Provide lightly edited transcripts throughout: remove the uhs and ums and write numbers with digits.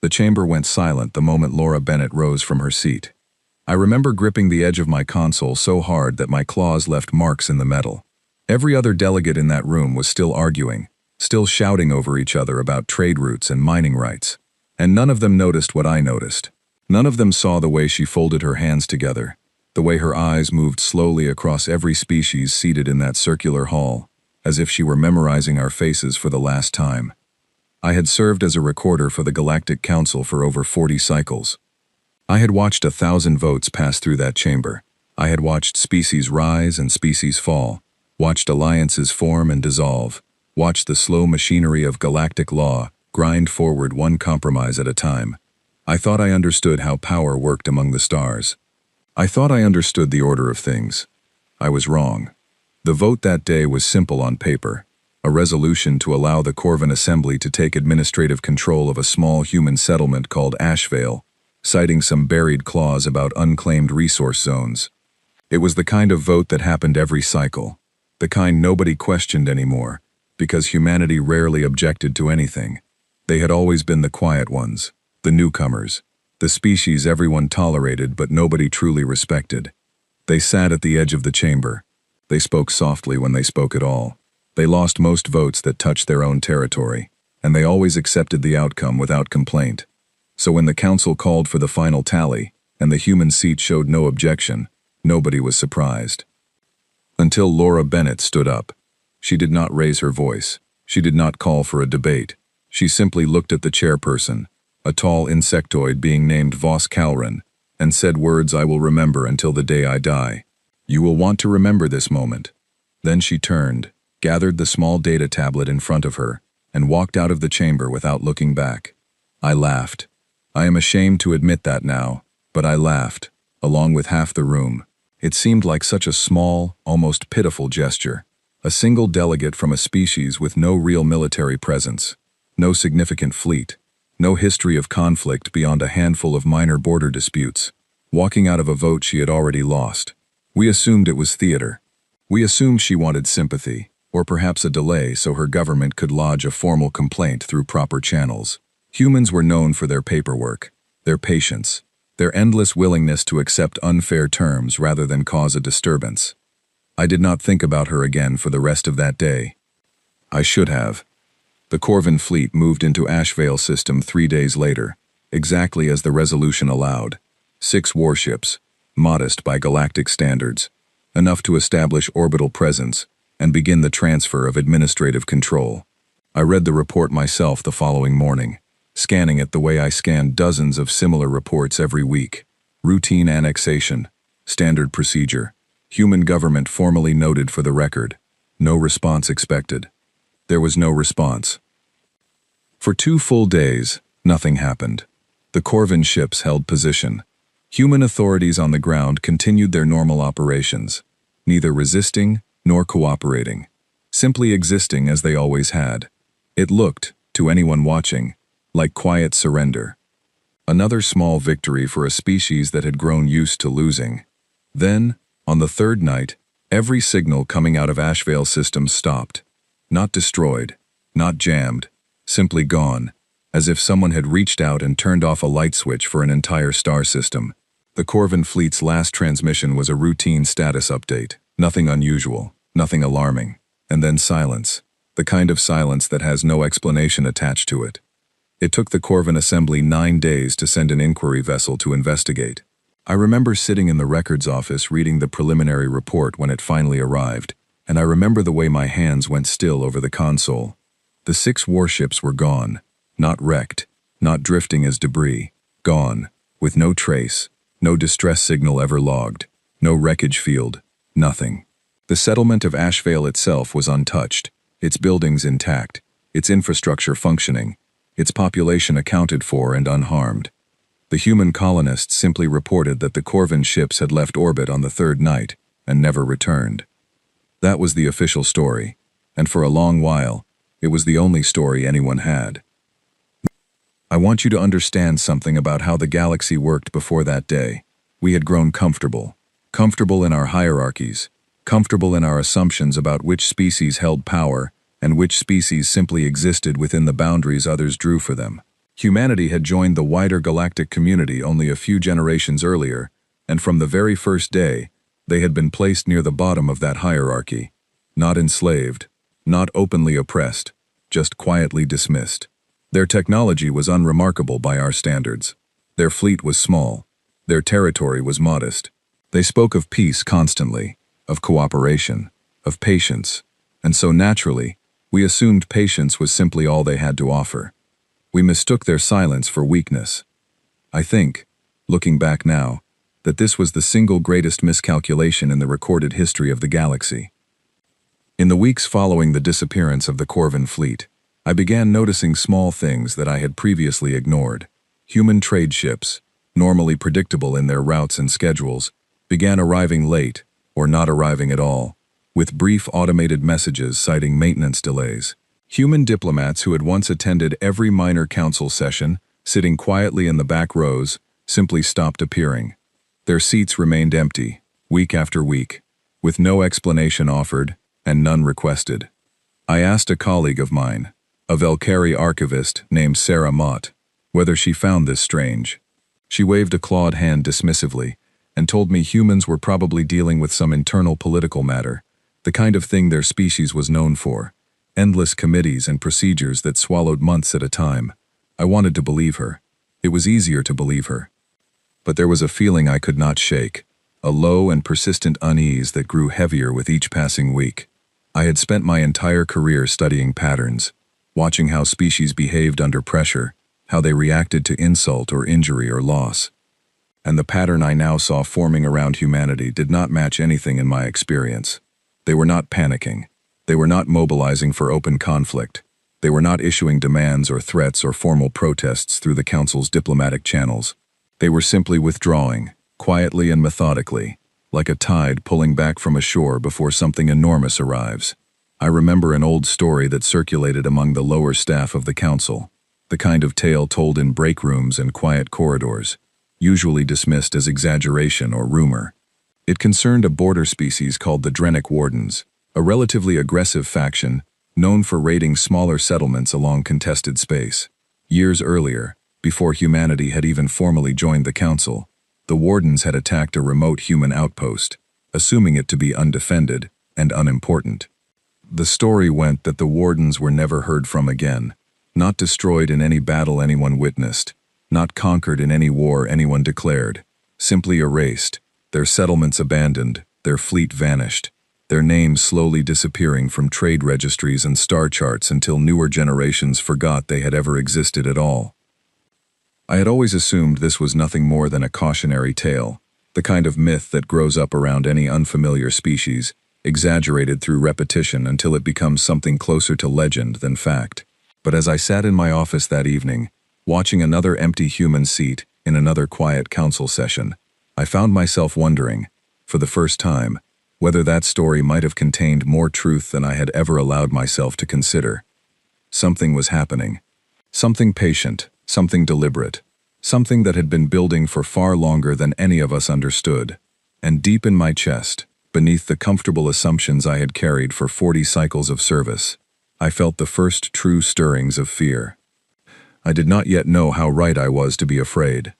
The chamber went silent the moment Laura Bennett rose from her seat. I remember gripping the edge of my console so hard that my claws left marks in the metal. Every other delegate in that room was still arguing, still shouting over each other about trade routes and mining rights. And none of them noticed what I noticed. None of them saw the way she folded her hands together, the way her eyes moved slowly across every species seated in that circular hall, as if she were memorizing our faces for the last time. I had served as a recorder for the Galactic Council for over 40 cycles. I had watched 1,000 votes pass through that chamber. I had watched species rise and species fall, watched alliances form and dissolve, watched the slow machinery of galactic law grind forward one compromise at a time. I thought I understood how power worked among the stars. I thought I understood the order of things. I was wrong. The vote that day was simple on paper, a resolution to allow the Corvin Assembly to take administrative control of a small human settlement called Ashvale, citing some buried clause about unclaimed resource zones. It was the kind of vote that happened every cycle, the kind nobody questioned anymore, because humanity rarely objected to anything. They had always been the quiet ones, the newcomers, the species everyone tolerated but nobody truly respected. They sat at the edge of the chamber. They spoke softly when they spoke at all. They lost most votes that touched their own territory, and they always accepted the outcome without complaint. So when the council called for the final tally, and the human seat showed no objection, nobody was surprised. Until Laura Bennett stood up. She did not raise her voice. She did not call for a debate. She simply looked at the chairperson, a tall insectoid being named Vos Calran, and said words I will remember until the day I die. You will want to remember this moment. Then she turned, gathered the small data tablet in front of her, and walked out of the chamber without looking back. I laughed. I am ashamed to admit that now, but I laughed, along with half the room. It seemed like such a small, almost pitiful gesture. A single delegate from a species with no real military presence, no significant fleet, no history of conflict beyond a handful of minor border disputes, walking out of a vote she had already lost. We assumed it was theater. We assumed she wanted sympathy, or perhaps a delay so her government could lodge a formal complaint through proper channels. Humans were known for their paperwork, their patience, their endless willingness to accept unfair terms rather than cause a disturbance. I did not think about her again for the rest of that day. I should have. The Corvin fleet moved into Ashvale system 3 days later, exactly as the resolution allowed. 6 warships, modest by galactic standards, enough to establish orbital presence and begin the transfer of administrative control. I read the report myself the following morning, scanning it the way I scanned dozens of similar reports every week. Routine annexation, standard procedure, human government formally noted for the record. No response expected. There was no response. For 2 full days, nothing happened. The Corvin ships held position. Human authorities on the ground continued their normal operations, neither resisting nor cooperating, simply existing as they always had. It looked, to anyone watching, like quiet surrender. Another small victory for a species that had grown used to losing. Then, on the 3rd night, every signal coming out of Ashvale systems stopped. Not destroyed, not jammed, simply gone, as if someone had reached out and turned off a light switch for an entire star system. The Corvin fleet's last transmission was a routine status update. Nothing unusual, nothing alarming. And then silence, the kind of silence that has no explanation attached to it. It took the Corvin Assembly 9 days to send an inquiry vessel to investigate. I remember sitting in the records office reading the preliminary report when it finally arrived, and I remember the way my hands went still over the console. The 6 warships were gone, not wrecked, not drifting as debris, gone, with no trace, no distress signal ever logged, no wreckage field, nothing. The settlement of Ashvale itself was untouched, its buildings intact, its infrastructure functioning, its population accounted for and unharmed. The human colonists simply reported that the Corvin ships had left orbit on the 3rd night and never returned. That was the official story, and for a long while, it was the only story anyone had. I want you to understand something about how the galaxy worked before that day. We had grown comfortable in our hierarchies, comfortable in our assumptions about which species held power and which species simply existed within the boundaries others drew for them. Humanity had joined the wider galactic community only a few generations earlier, and from the very first day, they had been placed near the bottom of that hierarchy. Not enslaved, not openly oppressed, just quietly dismissed. Their technology was unremarkable by our standards. Their fleet was small. Their territory was modest. They spoke of peace constantly, of cooperation, of patience, and so naturally, we assumed patience was simply all they had to offer. We mistook their silence for weakness. I think, looking back now, that this was the single greatest miscalculation in the recorded history of the galaxy. In the weeks following the disappearance of the Corvin fleet, I began noticing small things that I had previously ignored. Human trade ships, normally predictable in their routes and schedules, began arriving late, or not arriving at all, with brief automated messages citing maintenance delays. Human diplomats who had once attended every minor council session, sitting quietly in the back rows, simply stopped appearing. Their seats remained empty, week after week, with no explanation offered and none requested. I asked a colleague of mine, a Velcari archivist named Sarah Mott, whether she found this strange. She waved a clawed hand dismissively and told me humans were probably dealing with some internal political matter, the kind of thing their species was known for. Endless committees and procedures that swallowed months at a time. I wanted to believe her. It was easier to believe her. But there was a feeling I could not shake, a low and persistent unease that grew heavier with each passing week. I had spent my entire career studying patterns, watching how species behaved under pressure, how they reacted to insult or injury or loss. And the pattern I now saw forming around humanity did not match anything in my experience. They were not panicking. They were not mobilizing for open conflict. They were not issuing demands or threats or formal protests through the Council's diplomatic channels. They were simply withdrawing, quietly and methodically, like a tide pulling back from a shore before something enormous arrives. I remember an old story that circulated among the lower staff of the Council, the kind of tale told in break rooms and quiet corridors, usually dismissed as exaggeration or rumor. It concerned a border species called the Drenic Wardens, a relatively aggressive faction known for raiding smaller settlements along contested space. Years earlier, before humanity had even formally joined the Council, the Wardens had attacked a remote human outpost, assuming it to be undefended and unimportant. The story went that the Wardens were never heard from again, not destroyed in any battle anyone witnessed, not conquered in any war anyone declared, simply erased, their settlements abandoned, their fleet vanished, their names slowly disappearing from trade registries and star charts until newer generations forgot they had ever existed at all. I had always assumed this was nothing more than a cautionary tale, the kind of myth that grows up around any unfamiliar species, exaggerated through repetition until it becomes something closer to legend than fact. But as I sat in my office that evening, watching another empty human seat in another quiet council session, I found myself wondering, for the first time, whether that story might have contained more truth than I had ever allowed myself to consider. Something was happening. Something patient, something deliberate, something that had been building for far longer than any of us understood. And deep in my chest, beneath the comfortable assumptions I had carried for 40 cycles of service, I felt the first true stirrings of fear. I did not yet know how right I was to be afraid.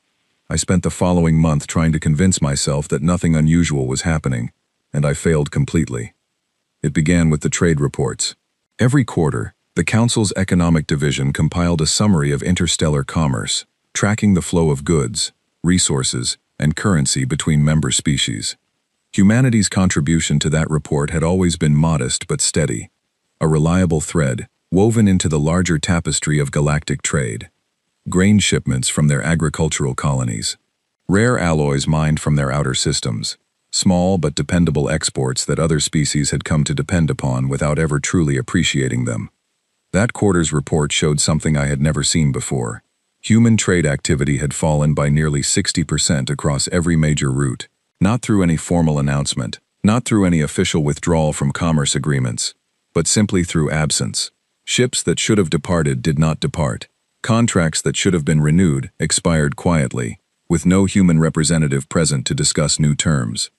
I spent the following month trying to convince myself that nothing unusual was happening, and I failed completely. It began with the trade reports. Every quarter, the Council's Economic Division compiled a summary of interstellar commerce, tracking the flow of goods, resources, and currency between member species. Humanity's contribution to that report had always been modest but steady, a reliable thread woven into the larger tapestry of galactic trade. Grain shipments from their agricultural colonies, rare alloys mined from their outer systems, small but dependable exports that other species had come to depend upon without ever truly appreciating them. That quarter's report showed something I had never seen before. Human trade activity had fallen by nearly 60% across every major route, not through any formal announcement, not through any official withdrawal from commerce agreements, but simply through absence. Ships that should have departed did not depart. Contracts that should have been renewed expired quietly, with no human representative present to discuss new terms.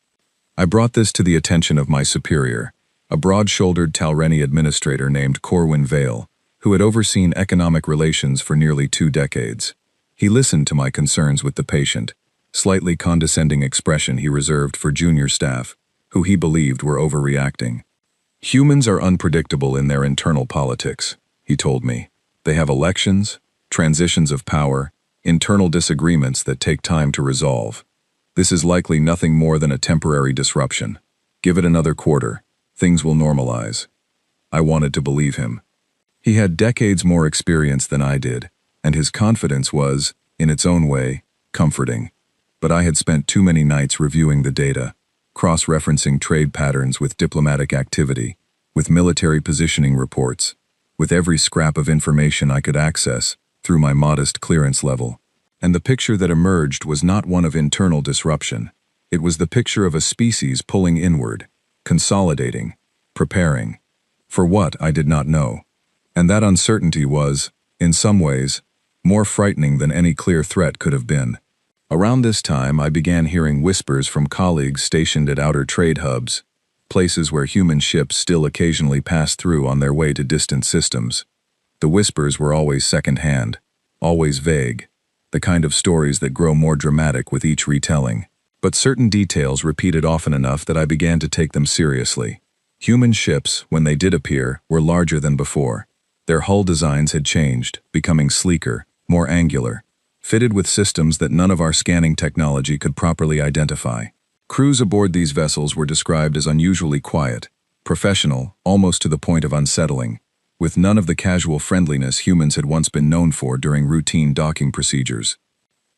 I brought this to the attention of my superior, a broad-shouldered Talreni administrator named Corwin Vale, who had overseen economic relations for nearly 2 decades. He listened to my concerns with the patient, slightly condescending expression he reserved for junior staff, who he believed were overreacting. Humans are unpredictable in their internal politics, he told me. They have elections, transitions of power, internal disagreements that take time to resolve. This is likely nothing more than a temporary disruption. Give it another quarter, things will normalize. I wanted to believe him. He had decades more experience than I did, and his confidence was, in its own way, comforting. But I had spent too many nights reviewing the data, cross-referencing trade patterns with diplomatic activity, with military positioning reports, with every scrap of information I could access through my modest clearance level. And the picture that emerged was not one of internal disruption. It was the picture of a species pulling inward, consolidating, preparing. For what, I did not know. And that uncertainty was, in some ways, more frightening than any clear threat could have been. Around this time, I began hearing whispers from colleagues stationed at outer trade hubs, places where human ships still occasionally pass through on their way to distant systems. The whispers were always second-hand, always vague, the kind of stories that grow more dramatic with each retelling. But certain details repeated often enough that I began to take them seriously. Human ships, when they did appear, were larger than before. Their hull designs had changed, becoming sleeker, more angular, fitted with systems that none of our scanning technology could properly identify. Crews aboard these vessels were described as unusually quiet, professional, almost to the point of unsettling, with none of the casual friendliness humans had once been known for during routine docking procedures.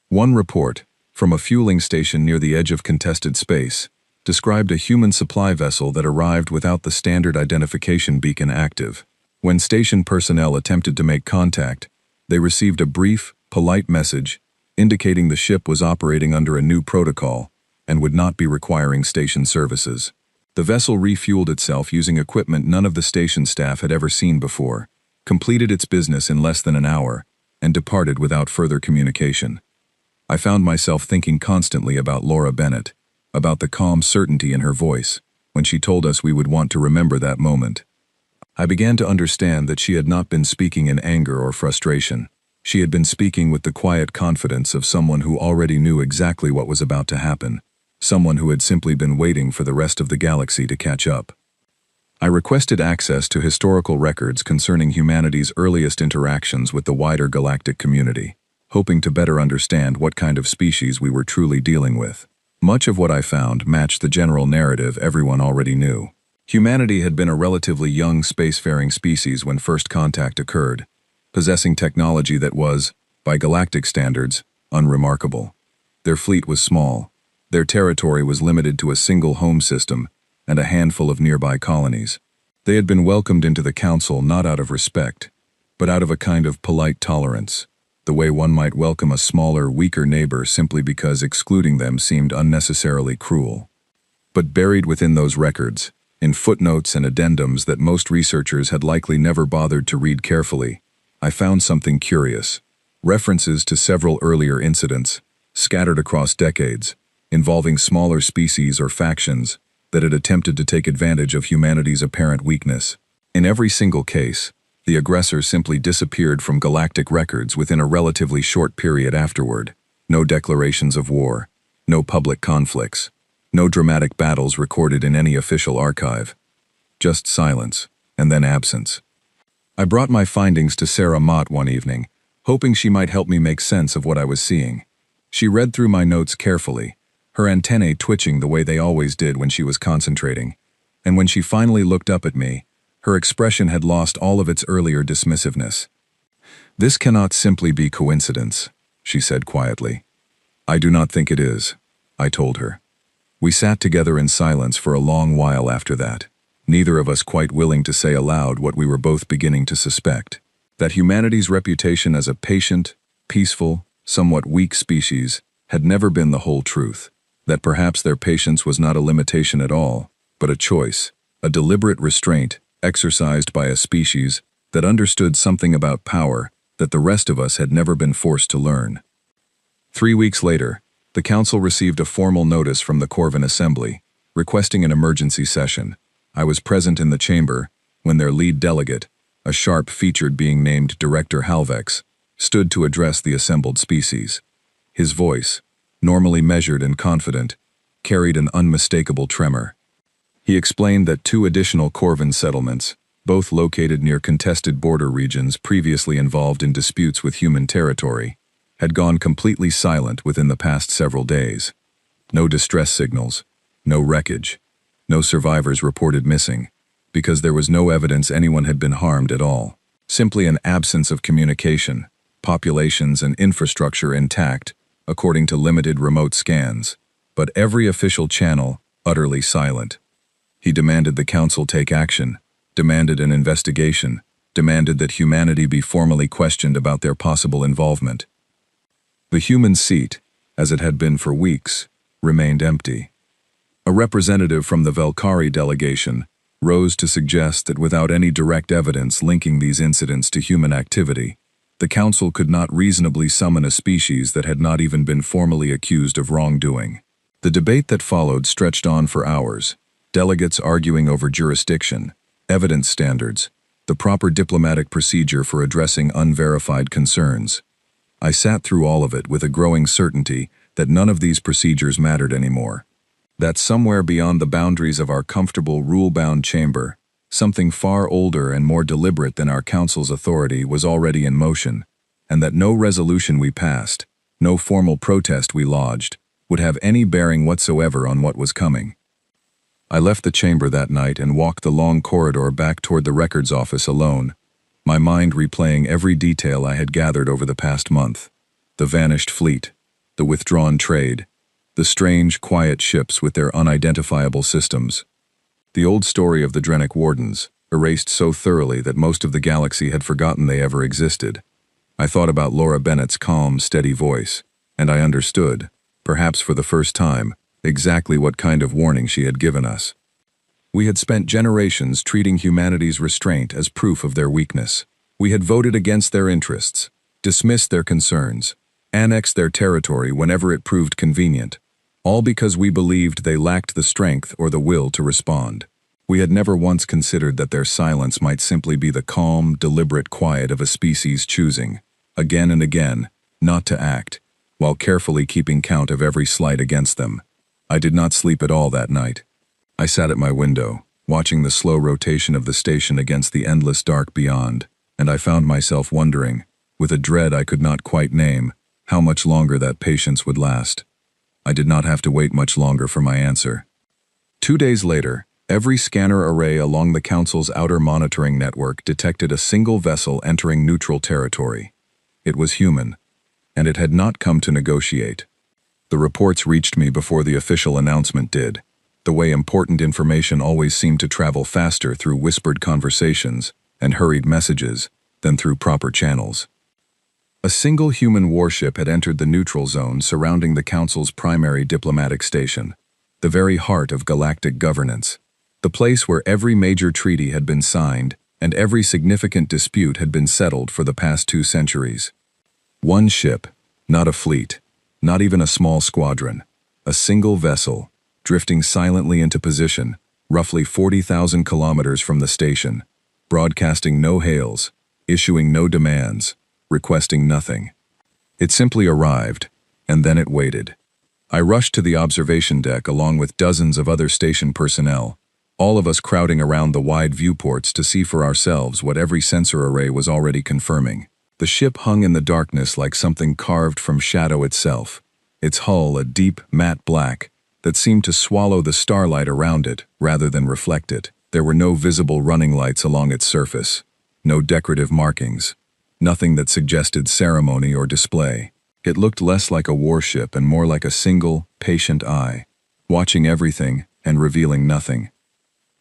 One report, from a fueling station near the edge of contested space, described a human supply vessel that arrived without the standard identification beacon active. When station personnel attempted to make contact, they received a brief, polite message indicating the ship was operating under a new protocol and would not be requiring station services. The vessel refueled itself using equipment none of the station staff had ever seen before, completed its business in less than an hour, and departed without further communication. I found myself thinking constantly about Laura Bennett, about the calm certainty in her voice when she told us we would want to remember that moment. I began to understand that she had not been speaking in anger or frustration. She had been speaking with the quiet confidence of someone who already knew exactly what was about to happen, someone who had simply been waiting for the rest of the galaxy to catch up. I requested access to historical records concerning humanity's earliest interactions with the wider galactic community, hoping to better understand what kind of species we were truly dealing with. Much of what I found matched the general narrative everyone already knew. Humanity had been a relatively young spacefaring species when first contact occurred, possessing technology that was, by galactic standards, unremarkable. Their fleet was small. Their territory was limited to a single home system and a handful of nearby colonies. They had been welcomed into the council not out of respect, but out of a kind of polite tolerance, the way one might welcome a smaller, weaker neighbor simply because excluding them seemed unnecessarily cruel. But buried within those records, in footnotes and addendums that most researchers had likely never bothered to read carefully, I found something curious. References to several earlier incidents, scattered across decades, involving smaller species or factions that had attempted to take advantage of humanity's apparent weakness. In every single case, the aggressor simply disappeared from galactic records within a relatively short period afterward. No declarations of war, no public conflicts, no dramatic battles recorded in any official archive. Just silence, and then absence. I brought my findings to Sarah Mott one evening, hoping she might help me make sense of what I was seeing. She read through my notes carefully, her antennae twitching the way they always did when she was concentrating, and when she finally looked up at me, her expression had lost all of its earlier dismissiveness. "This cannot simply be coincidence," she said quietly. "I do not think it is," I told her. We sat together in silence for a long while after that, neither of us quite willing to say aloud what we were both beginning to suspect, that humanity's reputation as a patient, peaceful, somewhat weak species had never been the whole truth, that perhaps their patience was not a limitation at all, but a choice, a deliberate restraint exercised by a species that understood something about power that the rest of us had never been forced to learn. 3 weeks later, the Council received a formal notice from the Corvin Assembly, requesting an emergency session. I was present in the chamber when their lead delegate, a sharp-featured being named Director Halvex, stood to address the assembled species. His voice, normally measured and confident, carried an unmistakable tremor. He explained that 2 additional Corvin settlements, both located near contested border regions previously involved in disputes with human territory, had gone completely silent within the past several days. No distress signals, no wreckage, no survivors reported missing, because there was no evidence anyone had been harmed at all. Simply an absence of communication, populations and infrastructure intact, according to limited remote scans, but every official channel utterly silent. He demanded the council take action, demanded an investigation, demanded that humanity be formally questioned about their possible involvement. The human seat, as it had been for weeks, remained empty. A representative from the Velkari delegation rose to suggest that without any direct evidence linking these incidents to human activity, the council could not reasonably summon a species that had not even been formally accused of wrongdoing. The debate that followed stretched on for hours, delegates arguing over jurisdiction, evidence standards, the proper diplomatic procedure for addressing unverified concerns. I sat through all of it with a growing certainty that none of these procedures mattered anymore. That somewhere beyond the boundaries of our comfortable rule-bound chamber, something far older and more deliberate than our council's authority was already in motion, and that no resolution we passed, no formal protest we lodged, would have any bearing whatsoever on what was coming. I left the chamber that night and walked the long corridor back toward the records office alone, my mind replaying every detail I had gathered over the past month. The vanished fleet, the withdrawn trade, the strange, quiet ships with their unidentifiable systems. The old story of the Drenic Wardens, erased so thoroughly that most of the galaxy had forgotten they ever existed. I thought about Laura Bennett's calm, steady voice, and I understood, perhaps for the first time, exactly what kind of warning she had given us. We had spent generations treating humanity's restraint as proof of their weakness. We had voted against their interests, dismissed their concerns, annexed their territory whenever it proved convenient, all because we believed they lacked the strength or the will to respond. We had never once considered that their silence might simply be the calm, deliberate quiet of a species choosing, again and again, not to act, while carefully keeping count of every slight against them. I did not sleep at all that night. I sat at my window, watching the slow rotation of the station against the endless dark beyond, and I found myself wondering, with a dread I could not quite name, how much longer that patience would last. I did not have to wait much longer for my answer. 2 days later, every scanner array along the Council's outer monitoring network detected a single vessel entering neutral territory. It was human, and it had not come to negotiate. The reports reached me before the official announcement did, the way important information always seemed to travel faster through whispered conversations and hurried messages than through proper channels. A single human warship had entered the neutral zone surrounding the Council's primary diplomatic station, the very heart of galactic governance, the place where every major treaty had been signed and every significant dispute had been settled for the past 2 centuries. One ship, not a fleet, not even a small squadron, a single vessel, drifting silently into position, roughly 40,000 kilometers from the station, broadcasting no hails, issuing no demands, requesting nothing. It simply arrived, and then it waited. I rushed to the observation deck along with dozens of other station personnel, all of us crowding around the wide viewports to see for ourselves what every sensor array was already confirming. The ship hung in the darkness like something carved from shadow itself, its hull a deep, matte black that seemed to swallow the starlight around it rather than reflect it. There were no visible running lights along its surface, no decorative markings, nothing that suggested ceremony or display. It looked less like a warship and more like a single, patient eye, watching everything and revealing nothing.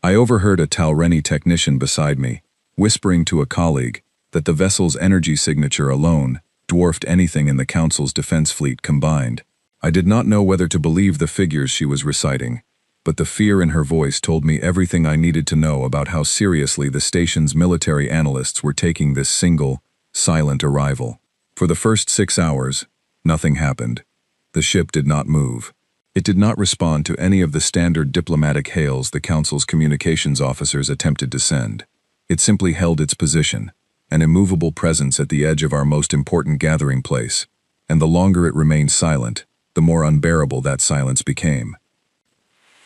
I overheard a Talreni technician beside me, whispering to a colleague that the vessel's energy signature alone dwarfed anything in the Council's defense fleet combined. I did not know whether to believe the figures she was reciting, but the fear in her voice told me everything I needed to know about how seriously the station's military analysts were taking this single, silent arrival. For the first 6 hours, nothing happened. The ship did not move. It did not respond to any of the standard diplomatic hails the Council's communications officers attempted to send. It simply held its position, an immovable presence at the edge of our most important gathering place, and the longer it remained silent, the more unbearable that silence became.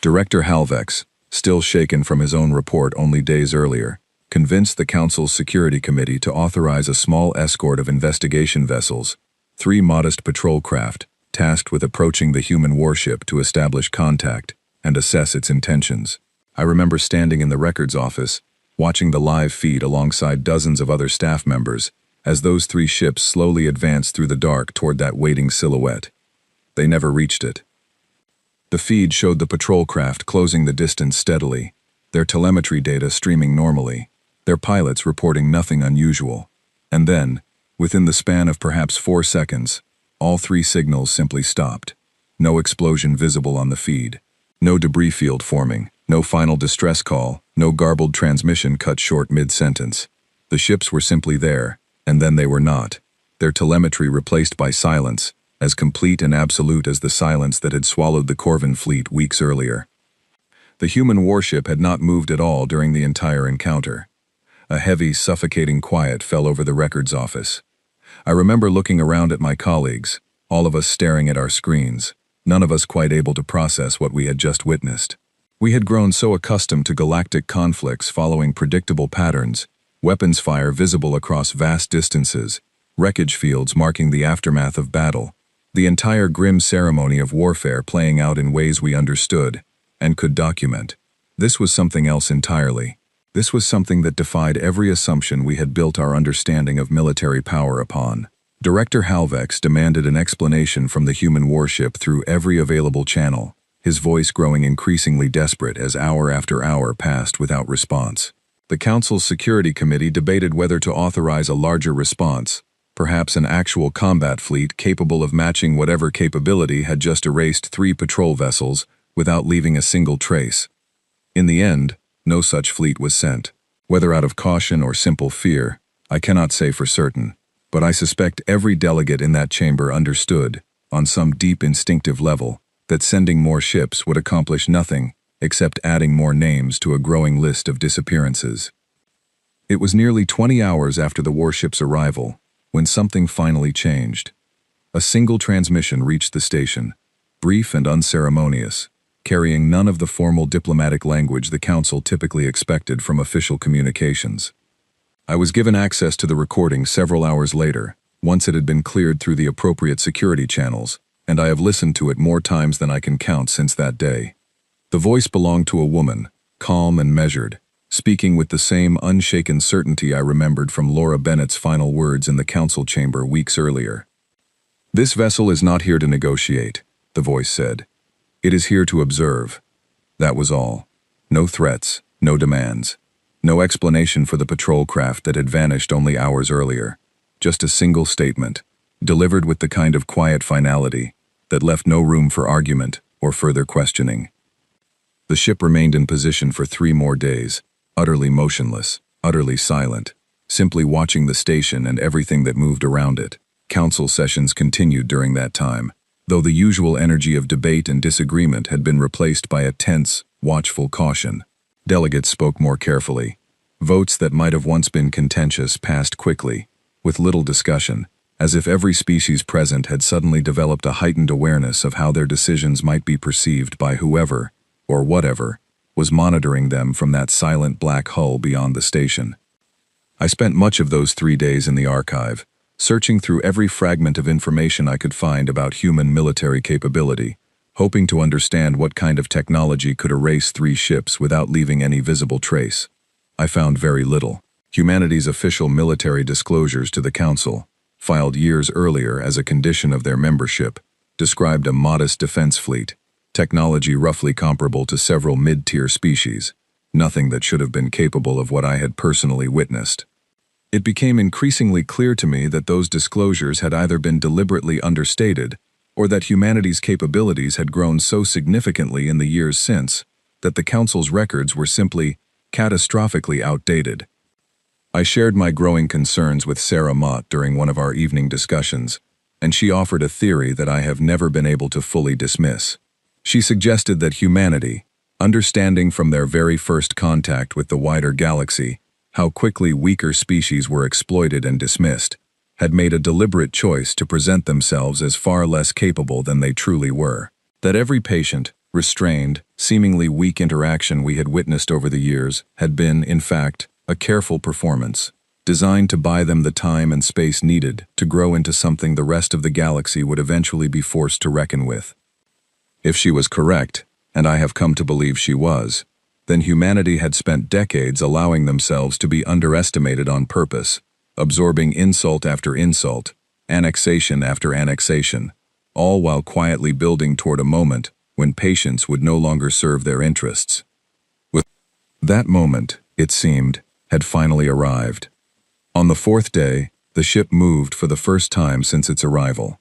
Director Halvex, still shaken from his own report only days earlier, convinced the Council's Security Committee to authorize a small escort of investigation vessels, 3 modest patrol craft, tasked with approaching the human warship to establish contact and assess its intentions. I remember standing in the records office, watching the live feed alongside dozens of other staff members as those 3 ships slowly advanced through the dark toward that waiting silhouette. They never reached it. The feed showed the patrol craft closing the distance steadily, their telemetry data streaming normally, their pilots reporting nothing unusual. And then, within the span of perhaps 4 seconds, all 3 signals simply stopped. No explosion visible on the feed, no debris field forming, no final distress call, no garbled transmission cut short mid-sentence. The ships were simply there, and then they were not, their telemetry replaced by silence, as complete and absolute as the silence that had swallowed the Corvin fleet weeks earlier. The human warship had not moved at all during the entire encounter. A heavy, suffocating quiet fell over the records office. I remember looking around at my colleagues, all of us staring at our screens, none of us quite able to process what we had just witnessed. We had grown so accustomed to galactic conflicts following predictable patterns, weapons fire visible across vast distances, wreckage fields marking the aftermath of battle, the entire grim ceremony of warfare playing out in ways we understood and could document. This was something else entirely. This was something that defied every assumption we had built our understanding of military power upon. Director Halvex demanded an explanation from the human warship through every available channel, his voice growing increasingly desperate as hour after hour passed without response. The Council's Security Committee debated whether to authorize a larger response, perhaps an actual combat fleet capable of matching whatever capability had just erased 3 patrol vessels without leaving a single trace. In the end, no such fleet was sent. Whether out of caution or simple fear, I cannot say for certain, but I suspect every delegate in that chamber understood, on some deep instinctive level, that sending more ships would accomplish nothing except adding more names to a growing list of disappearances. It was nearly 20 hours after the warship's arrival when something finally changed. A single transmission reached the station, brief and unceremonious, carrying none of the formal diplomatic language the Council typically expected from official communications. I was given access to the recording several hours later, once it had been cleared through the appropriate security channels, and I have listened to it more times than I can count since that day. The voice belonged to a woman, calm and measured, speaking with the same unshaken certainty I remembered from Laura Bennett's final words in the Council chamber weeks earlier. "This vessel is not here to negotiate," the voice said. "It is here to observe." That was all. No threats, no demands, no explanation for the patrol craft that had vanished only hours earlier. Just a single statement, delivered with the kind of quiet finality that left no room for argument or further questioning. The ship remained in position for 3 more days, utterly motionless, utterly silent, simply watching the station and everything that moved around it. Council sessions continued during that time, though the usual energy of debate and disagreement had been replaced by a tense, watchful caution. Delegates spoke more carefully. Votes that might have once been contentious passed quickly, with little discussion, as if every species present had suddenly developed a heightened awareness of how their decisions might be perceived by whoever, or whatever, was monitoring them from that silent black hull beyond the station. I spent much of those 3 days in the archive, searching through every fragment of information I could find about human military capability, hoping to understand what kind of technology could erase 3 ships without leaving any visible trace. I found very little. Humanity's official military disclosures to the Council, filed years earlier as a condition of their membership, described a modest defense fleet, technology roughly comparable to several mid-tier species, nothing that should have been capable of what I had personally witnessed. It became increasingly clear to me that those disclosures had either been deliberately understated or that humanity's capabilities had grown so significantly in the years since that the Council's records were simply catastrophically outdated. I shared my growing concerns with Sarah Mott during one of our evening discussions, and she offered a theory that I have never been able to fully dismiss. She suggested that humanity, understanding from their very first contact with the wider galaxy, how quickly weaker species were exploited and dismissed, had made a deliberate choice to present themselves as far less capable than they truly were. That every patient, restrained, seemingly weak interaction we had witnessed over the years had been, in fact, a careful performance, designed to buy them the time and space needed to grow into something the rest of the galaxy would eventually be forced to reckon with. If she was correct, and I have come to believe she was, then humanity had spent decades allowing themselves to be underestimated on purpose, absorbing insult after insult, annexation after annexation, all while quietly building toward a moment when patience would no longer serve their interests. With that moment, it seemed, had finally arrived. On the fourth day, the ship moved for the first time since its arrival.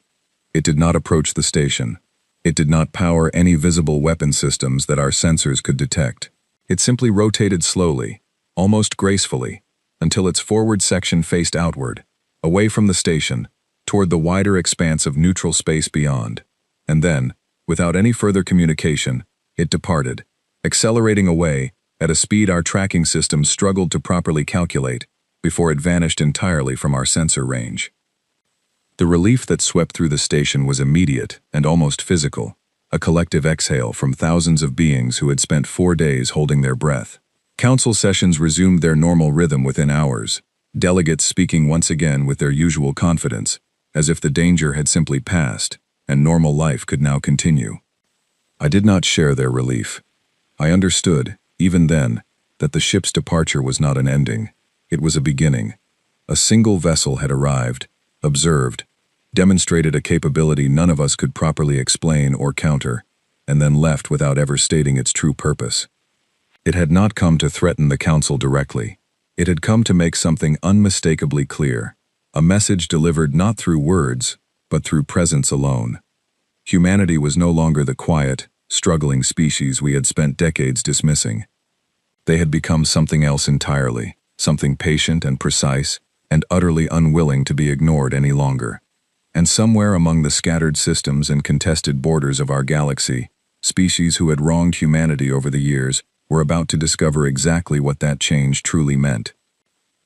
It did not approach the station. It did not power any visible weapon systems that our sensors could detect. It simply rotated slowly, almost gracefully, until its forward section faced outward, away from the station, toward the wider expanse of neutral space beyond. And then, without any further communication, it departed, accelerating away at a speed our tracking systems struggled to properly calculate before it vanished entirely from our sensor range. The relief that swept through the station was immediate and almost physical, a collective exhale from thousands of beings who had spent 4 days holding their breath. Council sessions resumed their normal rhythm within hours, delegates speaking once again with their usual confidence, as if the danger had simply passed, and normal life could now continue. I did not share their relief. I understood, even then, that the ship's departure was not an ending. It was a beginning. A single vessel had arrived, observed, demonstrated a capability none of us could properly explain or counter, and then left without ever stating its true purpose. It had not come to threaten the Council directly. It had come to make something unmistakably clear, a message delivered not through words, but through presence alone. Humanity was no longer the quiet, struggling species we had spent decades dismissing. They had become something else entirely, something patient and precise, and utterly unwilling to be ignored any longer. And somewhere among the scattered systems and contested borders of our galaxy, species who had wronged humanity over the years were about to discover exactly what that change truly meant.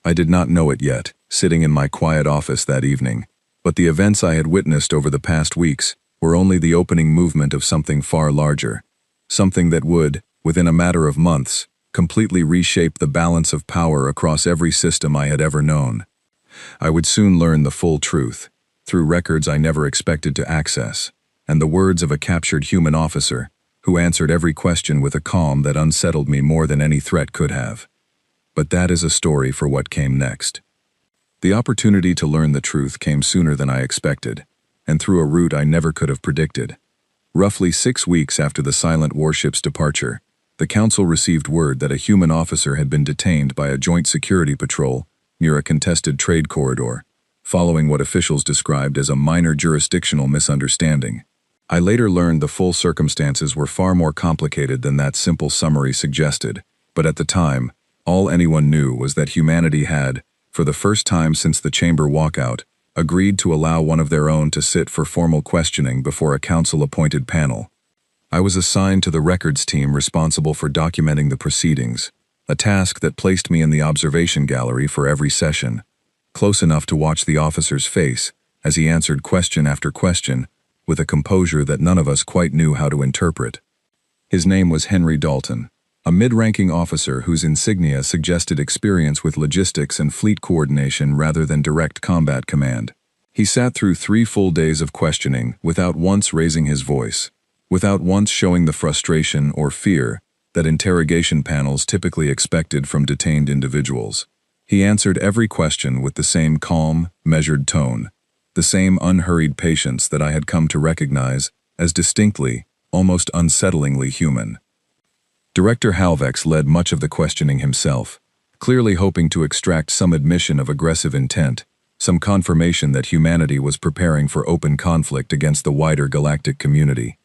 I did not know it yet, sitting in my quiet office that evening, but the events I had witnessed over the past weeks were only the opening movement of something far larger, something that would, within a matter of months, completely reshape the balance of power across every system I had ever known. I would soon learn the full truth, through records I never expected to access, and the words of a captured human officer who answered every question with a calm that unsettled me more than any threat could have. But that is a story for what came next. The opportunity to learn the truth came sooner than I expected, and through a route I never could have predicted. Roughly 6 weeks after the silent warship's departure, the Council received word that a human officer had been detained by a joint security patrol near a contested trade corridor, following what officials described as a minor jurisdictional misunderstanding. I later learned the full circumstances were far more complicated than that simple summary suggested, but at the time, all anyone knew was that humanity had, for the first time since the chamber walkout, agreed to allow one of their own to sit for formal questioning before a council-appointed panel. I was assigned to the records team responsible for documenting the proceedings, a task that placed me in the observation gallery for every session, close enough to watch the officer's face as he answered question after question with a composure that none of us quite knew how to interpret. His name was Henry Dalton, a mid-ranking officer whose insignia suggested experience with logistics and fleet coordination rather than direct combat command. He sat through 3 full days of questioning without once raising his voice, without once showing the frustration or fear that interrogation panels typically expected from detained individuals. He answered every question with the same calm, measured tone, the same unhurried patience that I had come to recognize as distinctly, almost unsettlingly human. Director Halvex led much of the questioning himself, clearly hoping to extract some admission of aggressive intent, some confirmation that humanity was preparing for open conflict against the wider galactic community.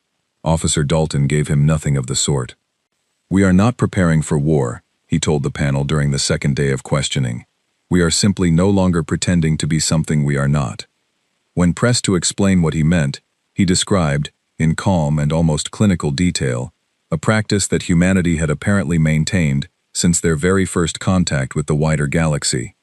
Officer Dalton gave him nothing of the sort. "We are not preparing for war," he told the panel during the second day of questioning. "We are simply no longer pretending to be something we are not." When pressed to explain what he meant, he described, in calm and almost clinical detail, a practice that humanity had apparently maintained since their very first contact with the wider galaxy.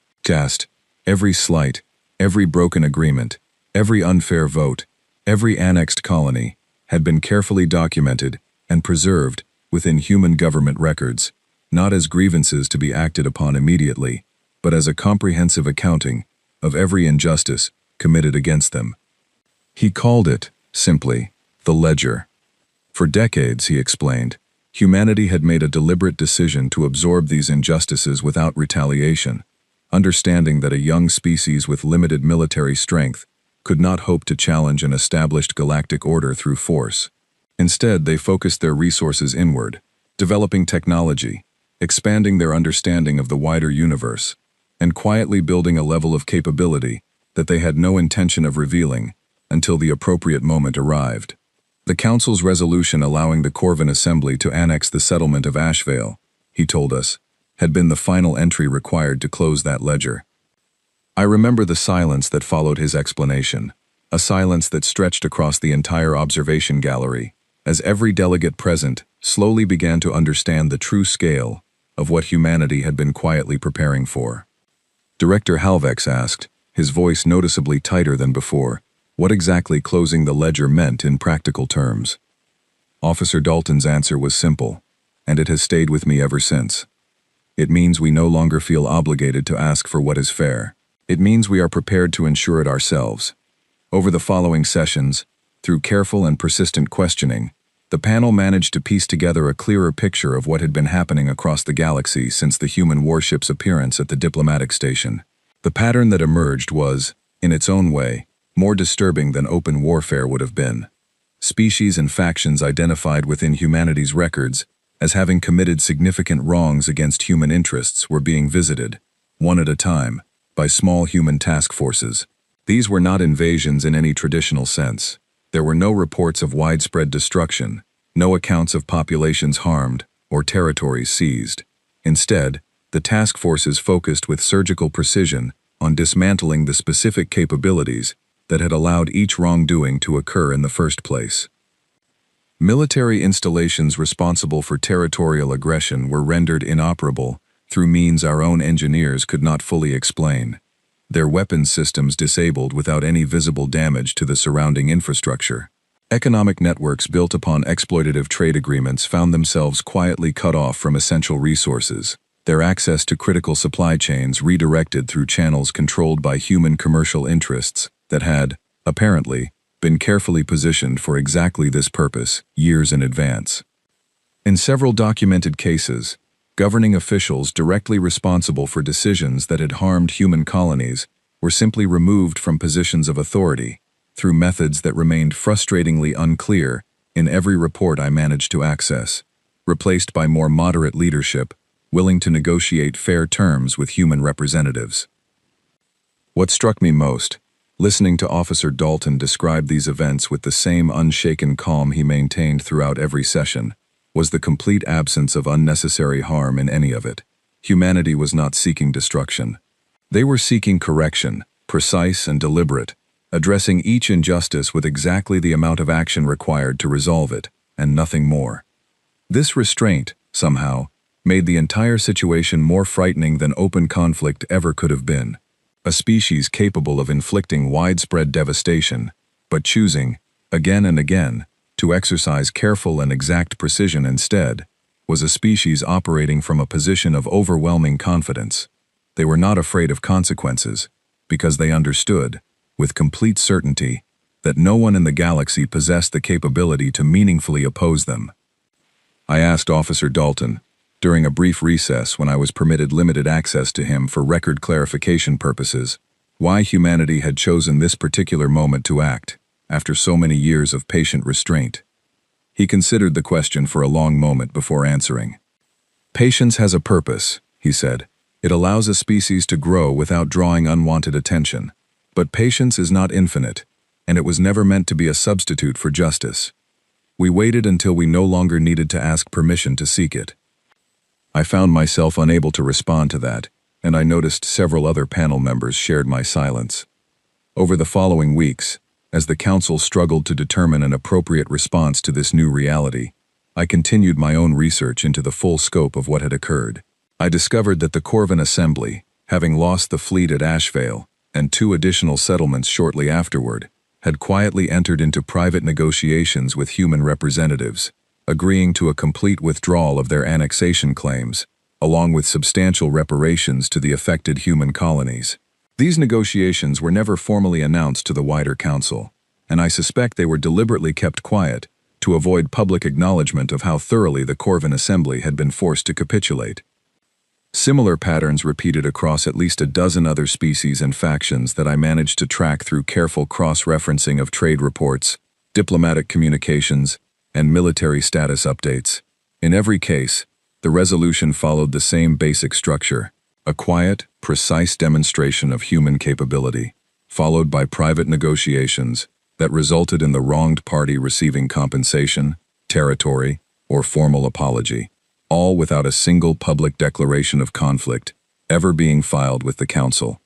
Every slight, every broken agreement, every unfair vote, every annexed colony had been carefully documented and preserved within human government records, not as grievances to be acted upon immediately, but as a comprehensive accounting of every injustice committed against them. He called it, simply, the ledger. For decades, he explained, humanity had made a deliberate decision to absorb these injustices without retaliation, understanding that a young species with limited military strength could not hope to challenge an established galactic order through force. Instead, they focused their resources inward, developing technology, expanding their understanding of the wider universe, and quietly building a level of capability that they had no intention of revealing until the appropriate moment arrived. The Council's resolution allowing the Corvin Assembly to annex the settlement of Ashvale, he told us, had been the final entry required to close that ledger. I remember the silence that followed his explanation, a silence that stretched across the entire observation gallery, as every delegate present slowly began to understand the true scale of what humanity had been quietly preparing for. Director Halvex asked, his voice noticeably tighter than before, what exactly closing the ledger meant in practical terms. Officer Dalton's answer was simple, and it has stayed with me ever since. It means we no longer feel obligated to ask for what is fair. It means we are prepared to ensure it ourselves. Over the following sessions, through careful and persistent questioning, the panel managed to piece together a clearer picture of what had been happening across the galaxy since the human warship's appearance at the diplomatic station. The pattern that emerged was, in its own way, more disturbing than open warfare would have been. Species and factions identified within humanity's records as having committed significant wrongs against human interests were being visited, one at a time, by small human task forces. These were not invasions in any traditional sense. There were no reports of widespread destruction, no accounts of populations harmed or territories seized. Instead, the task forces focused with surgical precision on dismantling the specific capabilities that had allowed each wrongdoing to occur in the first place. Military installations responsible for territorial aggression were rendered inoperable through means our own engineers could not fully explain. Their weapons systems disabled without any visible damage to the surrounding infrastructure. Economic networks built upon exploitative trade agreements found themselves quietly cut off from essential resources, their access to critical supply chains redirected through channels controlled by human commercial interests that had, apparently, been carefully positioned for exactly this purpose years in advance. In several documented cases, governing officials directly responsible for decisions that had harmed human colonies were simply removed from positions of authority through methods that remained frustratingly unclear in every report I managed to access, replaced by more moderate leadership willing to negotiate fair terms with human representatives. What struck me most, listening to Officer Dalton describe these events with the same unshaken calm he maintained throughout every session, was the complete absence of unnecessary harm in any of it. Humanity was not seeking destruction. They were seeking correction, precise and deliberate, addressing each injustice with exactly the amount of action required to resolve it, and nothing more. This restraint, somehow, made the entire situation more frightening than open conflict ever could have been. A species capable of inflicting widespread devastation, but choosing, again and again, to exercise careful and exact precision instead, was a species operating from a position of overwhelming confidence. They were not afraid of consequences, because they understood, with complete certainty, that no one in the galaxy possessed the capability to meaningfully oppose them. I asked Officer Dalton, during a brief recess when I was permitted limited access to him for record clarification purposes, why humanity had chosen this particular moment to act, after so many years of patient restraint. He considered the question for a long moment before answering. Patience has a purpose, he said. It allows a species to grow without drawing unwanted attention. But patience is not infinite, and it was never meant to be a substitute for justice. We waited until we no longer needed to ask permission to seek it. I found myself unable to respond to that, and I noticed several other panel members shared my silence. Over the following weeks, as the Council struggled to determine an appropriate response to this new reality, I continued my own research into the full scope of what had occurred. I discovered that the Corvin Assembly, having lost the fleet at Ashvale, and 2 additional settlements shortly afterward, had quietly entered into private negotiations with human representatives, agreeing to a complete withdrawal of their annexation claims, along with substantial reparations to the affected human colonies. These negotiations were never formally announced to the wider council, and I suspect they were deliberately kept quiet to avoid public acknowledgement of how thoroughly the Corvin Assembly had been forced to capitulate. Similar patterns repeated across at least a dozen other species and factions that I managed to track through careful cross-referencing of trade reports, diplomatic communications, and military status updates. In every case, the resolution followed the same basic structure: a quiet, precise demonstration of human capability, followed by private negotiations that resulted in the wronged party receiving compensation, territory, or formal apology, all without a single public declaration of conflict ever being filed with the Council.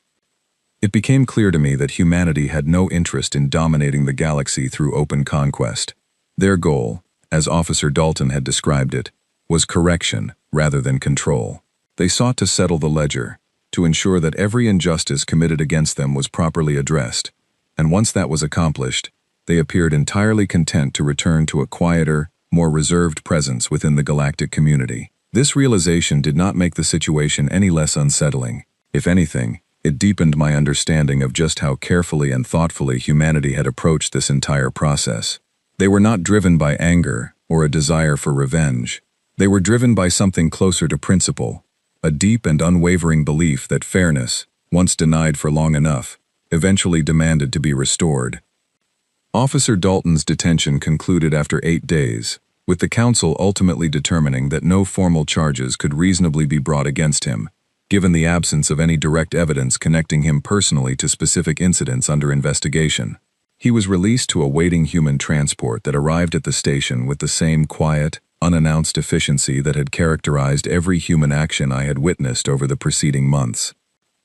It became clear to me that humanity had no interest in dominating the galaxy through open conquest. Their goal, as Officer Dalton had described it, was correction rather than control. They sought to settle the ledger, to ensure that every injustice committed against them was properly addressed, and once that was accomplished, they appeared entirely content to return to a quieter, more reserved presence within the galactic community. This realization did not make the situation any less unsettling. If anything, it deepened my understanding of just how carefully and thoughtfully humanity had approached this entire process. They were not driven by anger or a desire for revenge. They were driven by something closer to principle, a deep and unwavering belief that fairness, once denied for long enough, eventually demanded to be restored. Officer Dalton's detention concluded after 8 days, with the Council ultimately determining that no formal charges could reasonably be brought against him, given the absence of any direct evidence connecting him personally to specific incidents under investigation. He was released to a waiting human transport that arrived at the station with the same quiet, unannounced efficiency that had characterized every human action I had witnessed over the preceding months.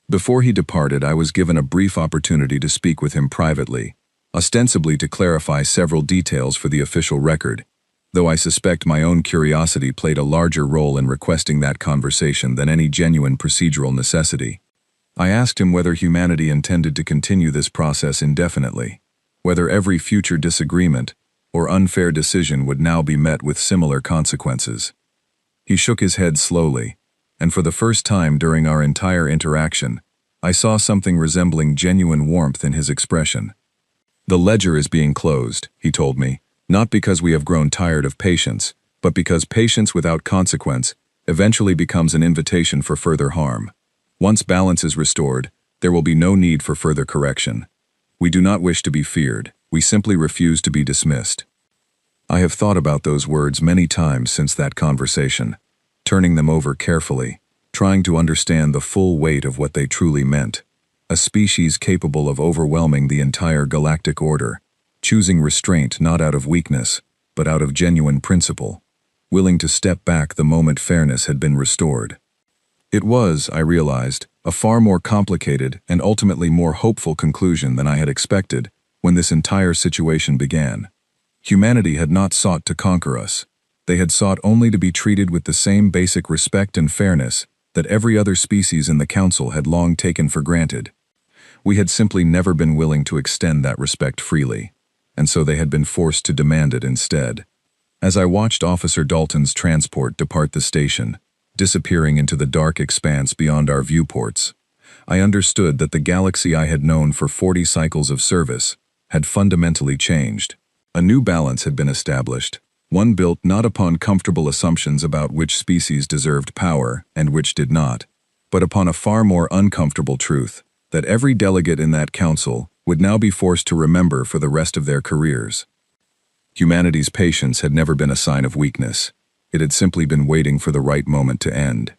Before he departed, I was given a brief opportunity to speak with him privately, ostensibly to clarify several details for the official record, though I suspect my own curiosity played a larger role in requesting that conversation than any genuine procedural necessity. I asked him whether humanity intended to continue this process indefinitely, whether every future disagreement or unfair decision would now be met with similar consequences. He shook his head slowly, and for the first time during our entire interaction, I saw something resembling genuine warmth in his expression. "The ledger is being closed," he told me, "not because we have grown tired of patience, but because patience without consequence eventually becomes an invitation for further harm. Once balance is restored, there will be no need for further correction. We do not wish to be feared, we simply refuse to be dismissed." I have thought about those words many times since that conversation, turning them over carefully, trying to understand the full weight of what they truly meant. A species capable of overwhelming the entire galactic order, choosing restraint not out of weakness, but out of genuine principle, willing to step back the moment fairness had been restored. It was, I realized, a far more complicated and ultimately more hopeful conclusion than I had expected when this entire situation began. Humanity had not sought to conquer us. They had sought only to be treated with the same basic respect and fairness that every other species in the Council had long taken for granted. We had simply never been willing to extend that respect freely, and so they had been forced to demand it instead. As I watched Officer Dalton's transport depart the station, disappearing into the dark expanse beyond our viewports, I understood that the galaxy I had known for 40 cycles of service had fundamentally changed. A new balance had been established, one built not upon comfortable assumptions about which species deserved power and which did not, but upon a far more uncomfortable truth that every delegate in that council would now be forced to remember for the rest of their careers. Humanity's patience had never been a sign of weakness. It had simply been waiting for the right moment to end.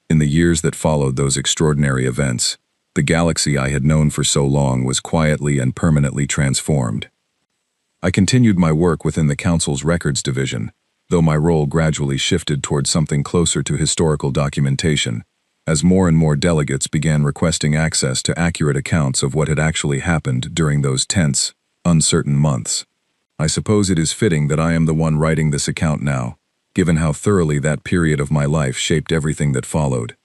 In the years that followed those extraordinary events, the galaxy I had known for so long was quietly and permanently transformed. I continued my work within the Council's Records Division, though my role gradually shifted towards something closer to historical documentation, as more and more delegates began requesting access to accurate accounts of what had actually happened during those tense, uncertain months. I suppose it is fitting that I am the one writing this account now, given how thoroughly that period of my life shaped everything that followed.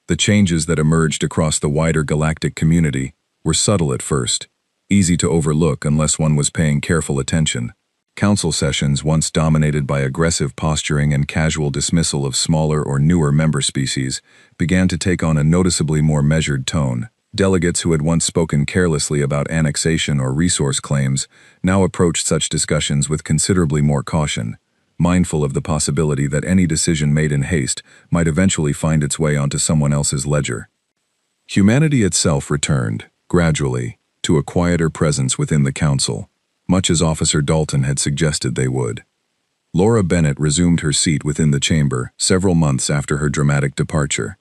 The changes that emerged across the wider galactic community were subtle at first, easy to overlook unless one was paying careful attention. Council sessions, once dominated by aggressive posturing and casual dismissal of smaller or newer member species, began to take on a noticeably more measured tone. Delegates who had once spoken carelessly about annexation or resource claims now approached such discussions with considerably more caution, mindful of the possibility that any decision made in haste might eventually find its way onto someone else's ledger. Humanity itself returned, gradually, to a quieter presence within the council, much as Officer Dalton had suggested they would. Laura Bennett resumed her seat within the chamber several months after her dramatic departure,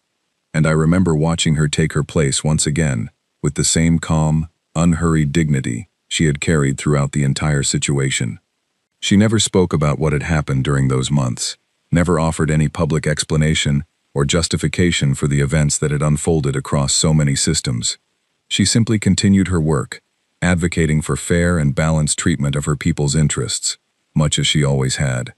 and I remember watching her take her place once again, with the same calm, unhurried dignity she had carried throughout the entire situation. She never spoke about what had happened during those months, never offered any public explanation or justification for the events that had unfolded across so many systems. She simply continued her work, advocating for fair and balanced treatment of her people's interests, much as she always had.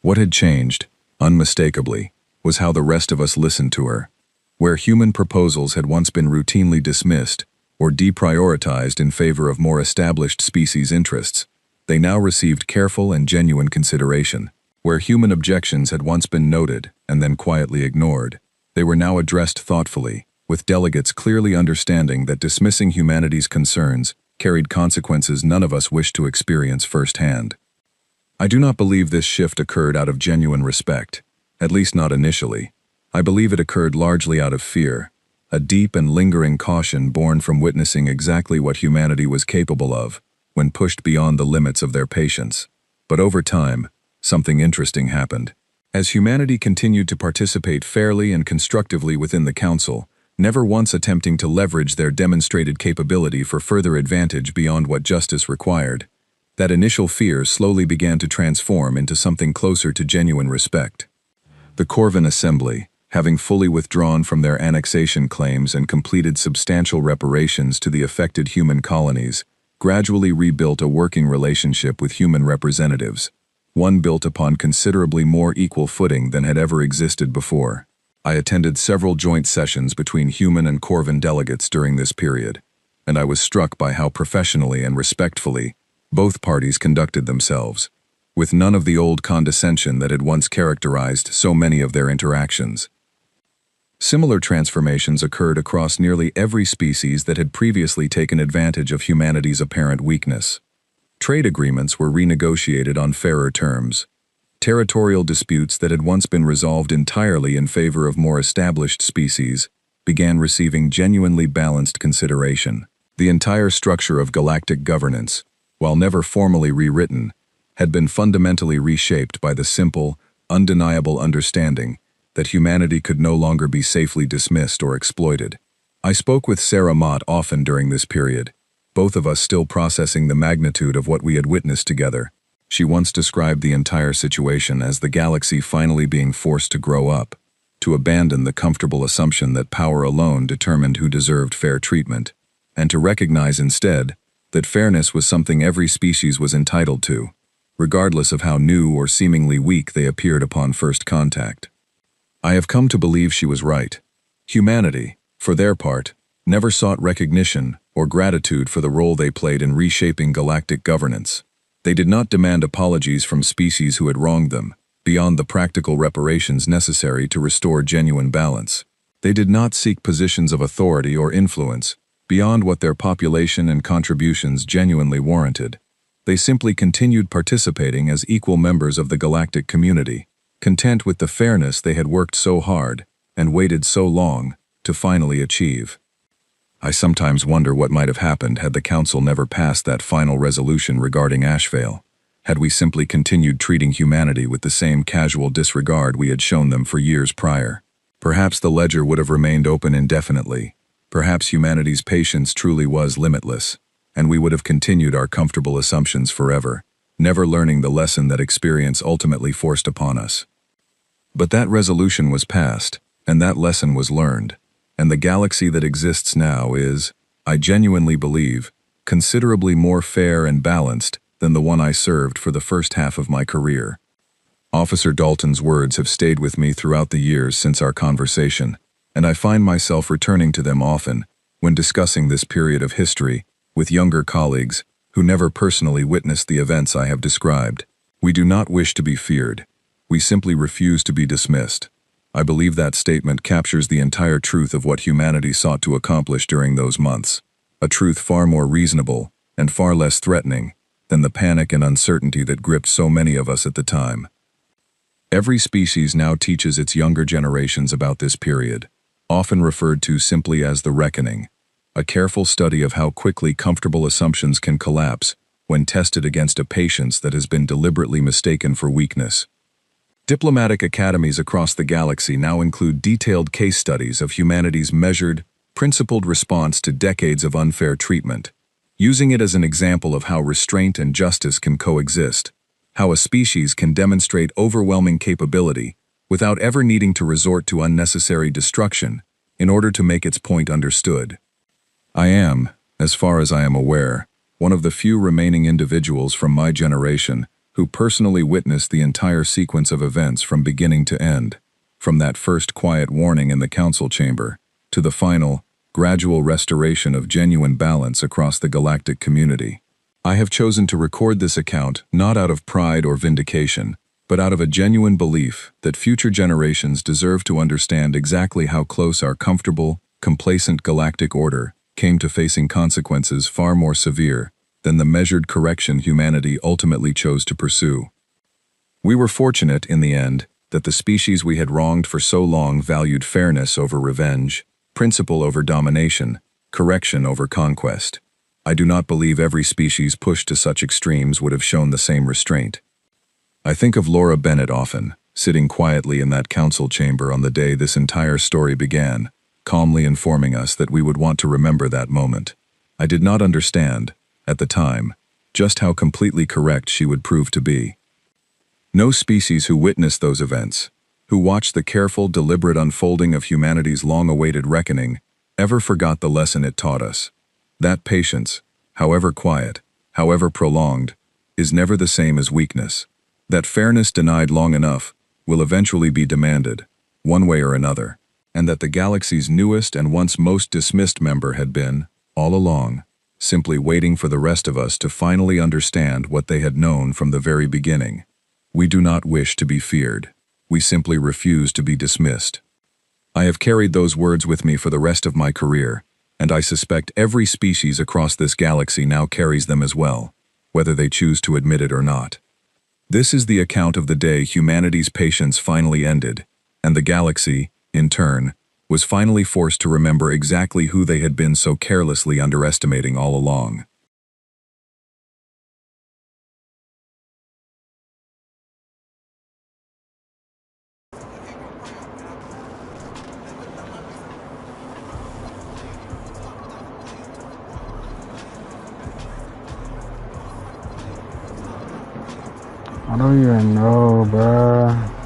What had changed, unmistakably, was how the rest of us listened to her. Where human proposals had once been routinely dismissed or deprioritized in favor of more established species interests, they now received careful and genuine consideration. Where human objections had once been noted and then quietly ignored, they were now addressed thoughtfully, with delegates clearly understanding that dismissing humanity's concerns carried consequences none of us wished to experience firsthand. I do not believe this shift occurred out of genuine respect, at least not initially. I believe it occurred largely out of fear, a deep and lingering caution born from witnessing exactly what humanity was capable of when pushed beyond the limits of their patience. But over time, something interesting happened. As humanity continued to participate fairly and constructively within the Council, never once attempting to leverage their demonstrated capability for further advantage beyond what justice required, that initial fear slowly began to transform into something closer to genuine respect. The Corvin Assembly, having fully withdrawn from their annexation claims and completed substantial reparations to the affected human colonies, gradually rebuilt a working relationship with human representatives, one built upon considerably more equal footing than had ever existed before. I attended several joint sessions between human and Corvin delegates during this period, and I was struck by how professionally and respectfully both parties conducted themselves, with none of the old condescension that had once characterized so many of their interactions. Similar transformations occurred across nearly every species that had previously taken advantage of humanity's apparent weakness. Trade agreements were renegotiated on fairer terms. Territorial disputes that had once been resolved entirely in favor of more established species began receiving genuinely balanced consideration. The entire structure of galactic governance, while never formally rewritten, had been fundamentally reshaped by the simple, undeniable understanding that humanity could no longer be safely dismissed or exploited. I spoke with Sarah Mott often during this period, both of us still processing the magnitude of what we had witnessed together. She once described the entire situation as the galaxy finally being forced to grow up, to abandon the comfortable assumption that power alone determined who deserved fair treatment, and to recognize instead that fairness was something every species was entitled to, regardless of how new or seemingly weak they appeared upon first contact. I have come to believe she was right. Humanity, for their part, never sought recognition or gratitude for the role they played in reshaping galactic governance. They did not demand apologies from species who had wronged them, beyond the practical reparations necessary to restore genuine balance. They did not seek positions of authority or influence, beyond what their population and contributions genuinely warranted. They simply continued participating as equal members of the galactic community, content with the fairness they had worked so hard and waited so long to finally achieve. I sometimes wonder what might have happened had the Council never passed that final resolution regarding Ashvale, had we simply continued treating humanity with the same casual disregard we had shown them for years prior. Perhaps the ledger would have remained open indefinitely. Perhaps humanity's patience truly was limitless, and we would have continued our comfortable assumptions forever, never learning the lesson that experience ultimately forced upon us. But that resolution was passed, and that lesson was learned, and the galaxy that exists now is, I genuinely believe, considerably more fair and balanced than the one I served for the first half of my career. Officer Dalton's words have stayed with me throughout the years since our conversation, and I find myself returning to them often when discussing this period of history with younger colleagues who never personally witnessed the events I have described. We do not wish to be feared. We simply refuse to be dismissed. I believe that statement captures the entire truth of what humanity sought to accomplish during those months, a truth far more reasonable and far less threatening than the panic and uncertainty that gripped so many of us at the time. Every species now teaches its younger generations about this period, often referred to simply as the reckoning, a careful study of how quickly comfortable assumptions can collapse when tested against a patience that has been deliberately mistaken for weakness. Diplomatic academies across the galaxy now include detailed case studies of humanity's measured, principled response to decades of unfair treatment, using it as an example of how restraint and justice can coexist, how a species can demonstrate overwhelming capability without ever needing to resort to unnecessary destruction in order to make its point understood. I am, as far as I am aware, one of the few remaining individuals from my generation who personally witnessed the entire sequence of events from beginning to end, from that first quiet warning in the council chamber to the final, gradual restoration of genuine balance across the galactic community. I have chosen to record this account not out of pride or vindication, but out of a genuine belief that future generations deserve to understand exactly how close our comfortable, complacent galactic order came to facing consequences far more severe than the measured correction humanity ultimately chose to pursue. We were fortunate, in the end, that the species we had wronged for so long valued fairness over revenge, principle over domination, correction over conquest. I do not believe every species pushed to such extremes would have shown the same restraint. I think of Laura Bennett often, sitting quietly in that council chamber on the day this entire story began, calmly informing us that we would want to remember that moment. I did not understand, at the time, just how completely correct she would prove to be. No species who witnessed those events, who watched the careful, deliberate unfolding of humanity's long-awaited reckoning, ever forgot the lesson it taught us. That patience, however quiet, however prolonged, is never the same as weakness. That fairness denied long enough will eventually be demanded, one way or another, and that the galaxy's newest and once most dismissed member had been, all along, simply waiting for the rest of us to finally understand what they had known from the very beginning. We do not wish to be feared. We simply refuse to be dismissed. I have carried those words with me for the rest of my career, and I suspect every species across this galaxy now carries them as well, whether they choose to admit it or not. This is the account of the day humanity's patience finally ended, and the galaxy, in turn, was finally forced to remember exactly who they had been so carelessly underestimating all along. I don't even know, bruh.